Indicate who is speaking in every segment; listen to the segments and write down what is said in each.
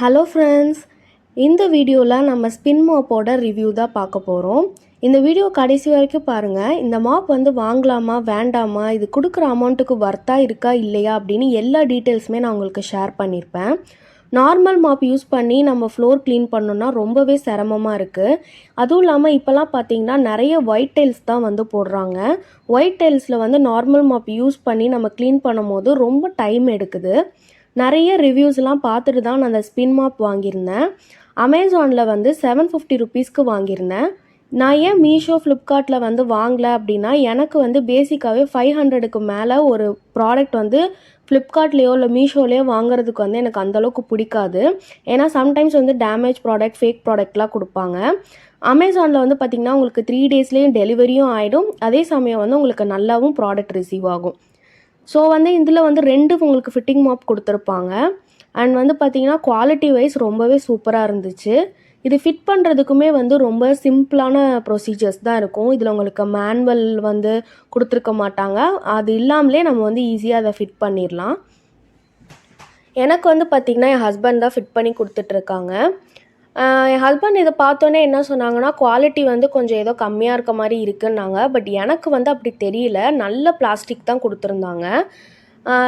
Speaker 1: Hello friends, இந்த வீடியோவில் நம்ம ஸ்பின் மாப்போட ரிவ்யூ தான் பார்க்க போகிறோம். இந்த வீடியோ கடைசி வரைக்கும் பாருங்கள். இந்த மாப் வாங்கலாமா வேண்டாமா, இது கொடுக்குற அமௌண்ட்டுக்கு வர்த்தா இருக்கா இல்லையா அப்படின்னு எல்லா டீட்டெயில்ஸுமே நான் உங்களுக்கு ஷேர் பண்ணியிருப்பேன். நார்மல் மாப் யூஸ் பண்ணி நம்ம ஃப்ளோர் க்ளீன் பண்ணோன்னா ரொம்பவே சிரமமாக இருக்குது. அதுவும் இல்லாமல் இப்போலாம் பார்த்தீங்கன்னா நிறைய ஒயிட் டைல்ஸ் தான் போடுறாங்க. ஒயிட் டைல்ஸில் நார்மல் மாப் யூஸ் பண்ணி நம்ம க்ளீன் பண்ணும் போது ரொம்ப டைம் எடுக்குது. நிறைய ரிவ்யூஸ்லாம் பார்த்துட்டு தான் நான் அந்த ஸ்பின் மாப் வாங்கியிருந்தேன். அமேசானில் 750 ருபீஸ்க்கு வாங்கியிருந்தேன். நான் ஏன் மீஷோ ஃப்ளிப்கார்ட்டில் வாங்கலை அப்படின்னா, எனக்கு பேசிக்காகவே 500க்கு மேலே ஒரு ப்ராடக்ட் ஃப்ளிப்கார்ட்லேயோ இல்லை மீஷோலேயோ வாங்குறதுக்கு எனக்கு அந்தளவுக்கு பிடிக்காது. ஏன்னா சம்டைம்ஸ் டேமேஜ் ப்ராடக்ட், ஃபேக் ப்ராடக்ட்லாம் கொடுப்பாங்க. அமேசானில் பார்த்திங்கன்னா உங்களுக்கு 3 டேஸ்லேயும் டெலிவரியும் ஆகிடும். அதே சமயம் உங்களுக்கு நல்லாவும் ப்ராடக்ட் ரிசீவ் ஆகும். ஸோ இதில் 2 உங்களுக்கு ஃபிட்டிங் மாப் கொடுத்துருப்பாங்க. அண்ட் பார்த்தீங்கன்னா குவாலிட்டி வைஸ் ரொம்பவே சூப்பராக இருந்துச்சு. இது ஃபிட் பண்ணுறதுக்குமே ரொம்ப சிம்பிளான ப்ரொசீஜர்ஸ் தான் இருக்கும். இதில் உங்களுக்கு மேனுவல் கொடுத்துருக்க மாட்டாங்க. அது இல்லாமலே நம்ம ஈஸியாக அதை ஃபிட் பண்ணிடலாம். எனக்கு பார்த்திங்கன்னா என் ஹஸ்பண்ட் தான் ஃபிட் பண்ணி கொடுத்துட்ருக்காங்க. என் ஹஸ்பண்ட் இதை பார்த்தோன்னே என்ன சொன்னாங்கன்னா, குவாலிட்டி கொஞ்சம் ஏதோ கம்மியாக இருக்க மாதிரி இருக்குன்னாங்க. பட் எனக்கு அப்படி தெரியல. நல்ல பிளாஸ்டிக் தான் கொடுத்துருந்தாங்க.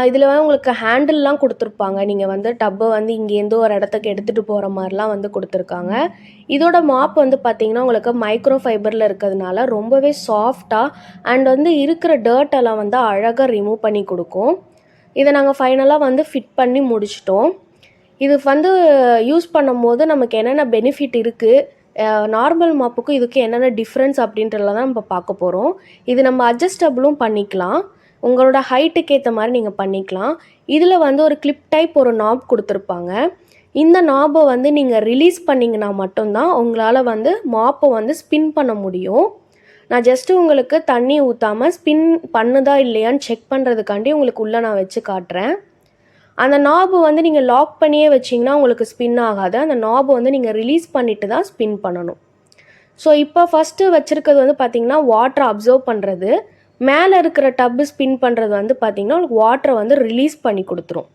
Speaker 1: இதில் உங்களுக்கு ஹேண்டில்லாம் கொடுத்துருப்பாங்க. நீங்கள் டப்பை இங்கேருந்து ஒரு இடத்துக்கு எடுத்துகிட்டு போகிற மாதிரிலாம் கொடுத்துருக்காங்க. இதோட மாப் பார்த்திங்கன்னா உங்களுக்கு மைக்ரோ ஃபைபரில் இருக்கிறதுனால ரொம்பவே சாஃப்டாக அண்ட் இருக்கிற டர்ட்டெல்லாம் அழகாக ரிமூவ் பண்ணி கொடுக்கும். இதை நாங்கள் ஃபைனலாக ஃபிட் பண்ணி முடிச்சிட்டோம். இது யூஸ் பண்ணும்போது நமக்கு என்னென்ன பெனிஃபிட் இருக்குது, நார்மல் மாப்புக்கும் இதுக்கு என்னென்ன டிஃப்ரென்ஸ் அப்படின்றத தான் நம்ம பார்க்க போகிறோம். இது நம்ம அட்ஜஸ்டபிளும் பண்ணிக்கலாம். உங்களோட ஹைட்டுக்கு ஏற்ற மாதிரி நீங்கள் பண்ணிக்கலாம். இதில் ஒரு கிளிப் டைப் ஒரு நாப் கொடுத்துருப்பாங்க. இந்த நாபை நீங்கள் ரிலீஸ் பண்ணிங்கன்னா மட்டும்தான் உங்களால் மாப்பை ஸ்பின் பண்ண முடியும். நான் ஜஸ்ட்டு உங்களுக்கு தண்ணி ஊற்றாமல் ஸ்பின் பண்ணுதா இல்லையான்னு செக் பண்ணுறதுக்காண்டி உங்களுக்கு உள்ளே நான் வச்சு காட்டுறேன். அந்த நாபு நீங்கள் லாக் பண்ணியே வச்சிங்கன்னா உங்களுக்கு ஸ்பின் ஆகாது. அந்த நாபு நீங்கள் ரிலீஸ் பண்ணிவிட்டு தான் ஸ்பின் பண்ணணும். ஸோ இப்போ ஃபஸ்ட்டு வச்சுருக்கிறது பார்த்திங்கன்னா வாட்டரை அப்சர்வ் பண்ணுறது. மேலே இருக்கிற டப்பு ஸ்பின் பண்ணுறது பார்த்திங்கன்னா உங்களுக்கு வாட்டரை ரிலீஸ் பண்ணி கொடுத்துரும்.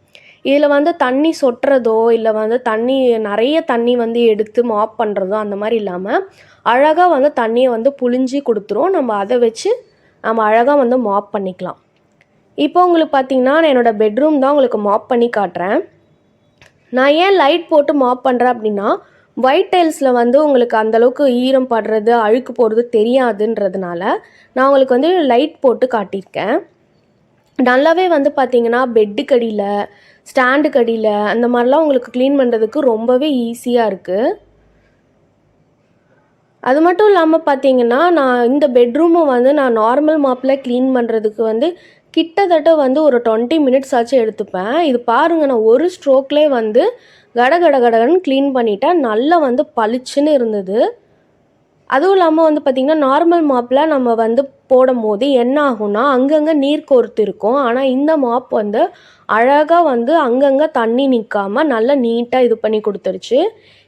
Speaker 1: இதில் தண்ணி சொட்டுறதோ இல்லை தண்ணி நிறைய தண்ணி எடுத்து மாப் பண்ணுறதோ அந்த மாதிரி இல்லாமல் அழகாக தண்ணியை புழிஞ்சி கொடுத்துரும். நம்ம அதை வச்சு நம்ம அழகாக மாப் பண்ணிக்கலாம். இப்போ உங்களுக்கு பார்த்தீங்கன்னா நான் என்னோடய பெட்ரூம் தான் உங்களுக்கு மாப் பண்ணி காட்டுறேன். நான் ஏன் லைட் போட்டு மாப் பண்ணுறேன் அப்படின்னா, ஒயிட் டைல்ஸில் உங்களுக்கு அந்தளவுக்கு ஈரம் படுறது, அழுக்கு போடுறது தெரியாதுன்றதுனால நான் உங்களுக்கு லைட் போட்டு காட்டியிருக்கேன். நல்லாவே பார்த்தீங்கன்னா பெட்டுக்கடியில், ஸ்டாண்டுக்கடியில் அந்த மாதிரிலாம் உங்களுக்கு க்ளீன் பண்ணுறதுக்கு ரொம்பவே ஈஸியாக இருக்குது. அது மட்டும் இல்லாமல் பார்த்தீங்கன்னா, நான் இந்த பெட்ரூமை நான் நார்மல் மாப்பில் க்ளீன் பண்ணுறதுக்கு கிட்டத்தட்ட ஒரு 20 மினிட்ஸ் ஆச்சு எடுத்துப்பேன். இது பாருங்கள், நான் ஒரு ஸ்ட்ரோக்லேயே கட கட கடன்னு க்ளீன் பண்ணிட்டேன். நல்லா பளிச்சுன்னு இருந்தது. அதுவும் இல்லாமல் பார்த்திங்கன்னா நார்மல் மாப்பில் நம்ம போடும் போது என்ன ஆகும்னா அங்கங்கே நீர் கோர்த்து இருக்கும். ஆனால் இந்த மாப் அழகாக அங்கங்கே தண்ணி நிற்காமல் நல்லா நீட்டாக இது பண்ணி கொடுத்துருச்சு.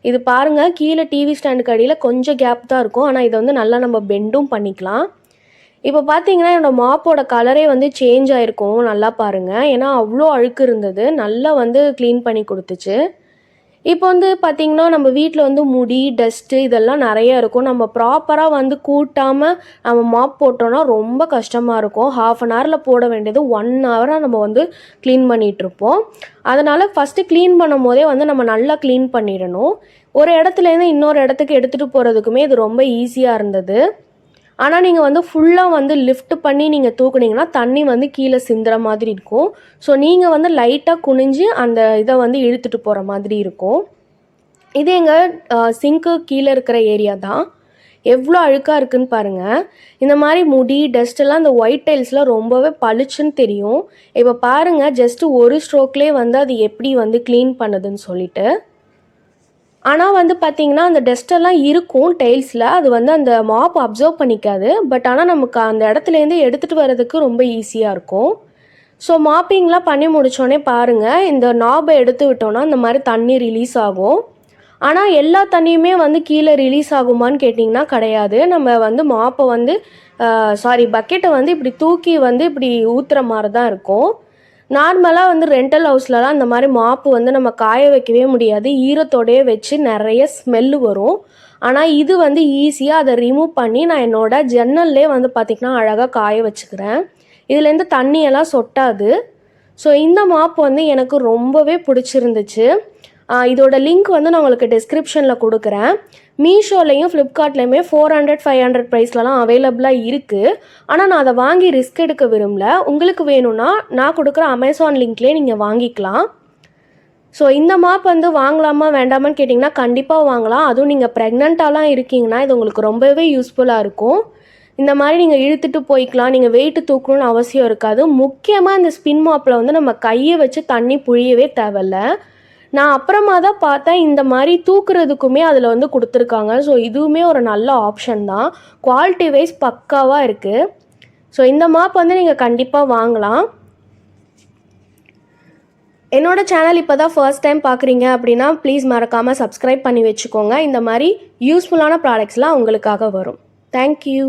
Speaker 1: இது பாருங்கள், கீழே டிவி ஸ்டாண்டுக்கு அடியில் கொஞ்சம் கேப் தான் இருக்கும். ஆனால் இதை நல்லா நம்ம பெண்டும் பண்ணிக்கலாம். இப்போ பார்த்தீங்கன்னா என்னோடய மாப்போட கலரே சேஞ்ச் ஆகிருக்கும். நல்லா பாருங்கள், ஏன்னா அவ்வளோ அழுக்கு இருந்தது. நல்லா க்ளீன் பண்ணி கொடுத்துச்சு. இப்போ பார்த்திங்கன்னா நம்ம வீட்டில் முடி, டஸ்ட்டு இதெல்லாம் நிறைய இருக்கும். நம்ம ப்ராப்பராக கூட்டாமல் நம்ம மாப் போட்டோன்னா ரொம்ப கஷ்டமாக இருக்கும். 1/2 ஹவரில் போட வேண்டியது 1 ஹவராக நம்ம க்ளீன் பண்ணிகிட்ருப்போம். அதனால் ஃபஸ்ட்டு க்ளீன் பண்ணும் போதே நம்ம நல்லா க்ளீன் பண்ணிடணும். ஒரு இடத்துலேருந்து இன்னொரு இடத்துக்கு எடுத்துகிட்டு போகிறதுக்குமே இது ரொம்ப ஈஸியாக இருந்தது. ஆனால் நீங்கள் ஃபுல்லாக லிஃப்ட் பண்ணி நீங்கள் தூக்குனீங்கன்னா தண்ணி கீழே சிந்துற மாதிரி இருக்கும். ஸோ நீங்கள் லைட்டாக குனிஞ்சு அந்த இதை இழுத்துட்டு போகிற மாதிரி இருக்கும். இது எங்கள் சிங்க்கு கீழே இருக்கிற ஏரியா தான். எவ்வளோ அழுக்காக இருக்குதுன்னு பாருங்கள். இந்த மாதிரி முடி, டஸ்ட்டெல்லாம் இந்த ஒயிட் டைல்ஸில் ரொம்பவே பளிச்சுன்னு தெரியும். இப்போ பாருங்கள், ஜஸ்ட்டு ஒரு ஸ்ட்ரோக்லேயே அது எப்படி க்ளீன் பண்ணுதுன்னு சொல்லிட்டு. ஆனால் பார்த்தீங்கன்னா அந்த டஸ்ட்டெல்லாம் இருக்கும் டைல்ஸில். அது அந்த மாப் அப்சர்வ் பண்ணிக்காது. பட் ஆனால் நமக்கு அந்த இடத்துலேருந்து எடுத்துகிட்டு வர்றதுக்கு ரொம்ப ஈஸியாக இருக்கும். ஸோ மாப்பிங்லாம் பண்ணி முடித்தோடனே பாருங்கள், இந்த நாபை எடுத்து விட்டோன்னா இந்த மாதிரி தண்ணி ரிலீஸ் ஆகும். ஆனால் எல்லா தண்ணியுமே கீழே ரிலீஸ் ஆகுமான்னு கேட்டிங்கன்னா கிடையாது. நம்ம மாப்பை பக்கெட்டை இப்படி தூக்கி இப்படி ஊற்றுற மாதிரி தான் இருக்கும். நார்மலாக வந்து ரெண்டல் ஹவுஸ்லலாம் இந்த மாதிரி மாப்பு வந்து நம்ம காய வைக்கவே முடியாது, ஈரத்தோடையே வச்சு நிறைய ஸ்மெல்லு வரும். ஆனால் இது வந்து ஈஸியாக அதை ரிமூவ் பண்ணி நான் என்னோட ஜன்னல்லே வந்து பார்த்திங்கன்னா அழகாக காய வச்சுக்கிறேன். இதுலேருந்து தண்ணியெல்லாம் சொட்டாது. ஸோ இந்த மாப் வந்து எனக்கு ரொம்பவே பிடிச்சிருந்துச்சு. இதோட லிங்க் வந்து நான் உங்களுக்கு டிஸ்கிரிப்ஷனில் கொடுக்குறேன். மீஷோலையும் ஃப்ளிப்கார்ட்லேயுமே 400 500 ப்ரைஸ்லலாம் அவைலபிளாக இருக்குது. ஆனால் நான் அதை வாங்கி ரிஸ்க் எடுக்க விரும்பல. உங்களுக்கு வேணும்னா நான் கொடுக்குற அமேசான் லிங்க்லேயே நீங்கள் வாங்கிக்கலாம். ஸோ இந்த மாப் வந்து வாங்கலாமா வேண்டாமான்னு கேட்டிங்கன்னா கண்டிப்பாக வாங்கலாம். அதுவும் நீங்கள் ப்ரெக்னெண்ட்டாலாம் இருக்கீங்கன்னா இது உங்களுக்கு ரொம்பவே யூஸ்ஃபுல்லாக இருக்கும். இந்த மாதிரி நீங்கள் இழுத்துட்டு போய்க்கலாம், நீங்கள் வெயிட்டு தூக்கணும்னு அவசியம் இருக்காது. முக்கியமாக இந்த ஸ்பின் மாப்பில் வந்து நம்ம கையை வச்சு தண்ணி புழியவே தேவையில்ல. நான் அப்புறமா தான் பார்த்தேன் இந்த மாதிரி தூக்குறதுக்குமே அதில் வந்து கொடுத்துருக்காங்க. ஸோ இதுவுமே ஒரு நல்ல ஆப்ஷன் தான். குவாலிட்டி வைஸ் பக்காவாக இருக்குது. ஸோ இந்த மாப் வந்து நீங்கள் கண்டிப்பாக வாங்கலாம். என்னோடய சேனல் இப்போ தான் ஃபர்ஸ்ட் டைம் பார்க்குறீங்க அப்படின்னா ப்ளீஸ் மறக்காமல் சப்ஸ்கிரைப் பண்ணி வச்சுக்கோங்க. இந்த மாதிரி யூஸ்ஃபுல்லான ப்ராடக்ட்ஸ்லாம் உங்களுக்காக வரும். தேங்க்யூ.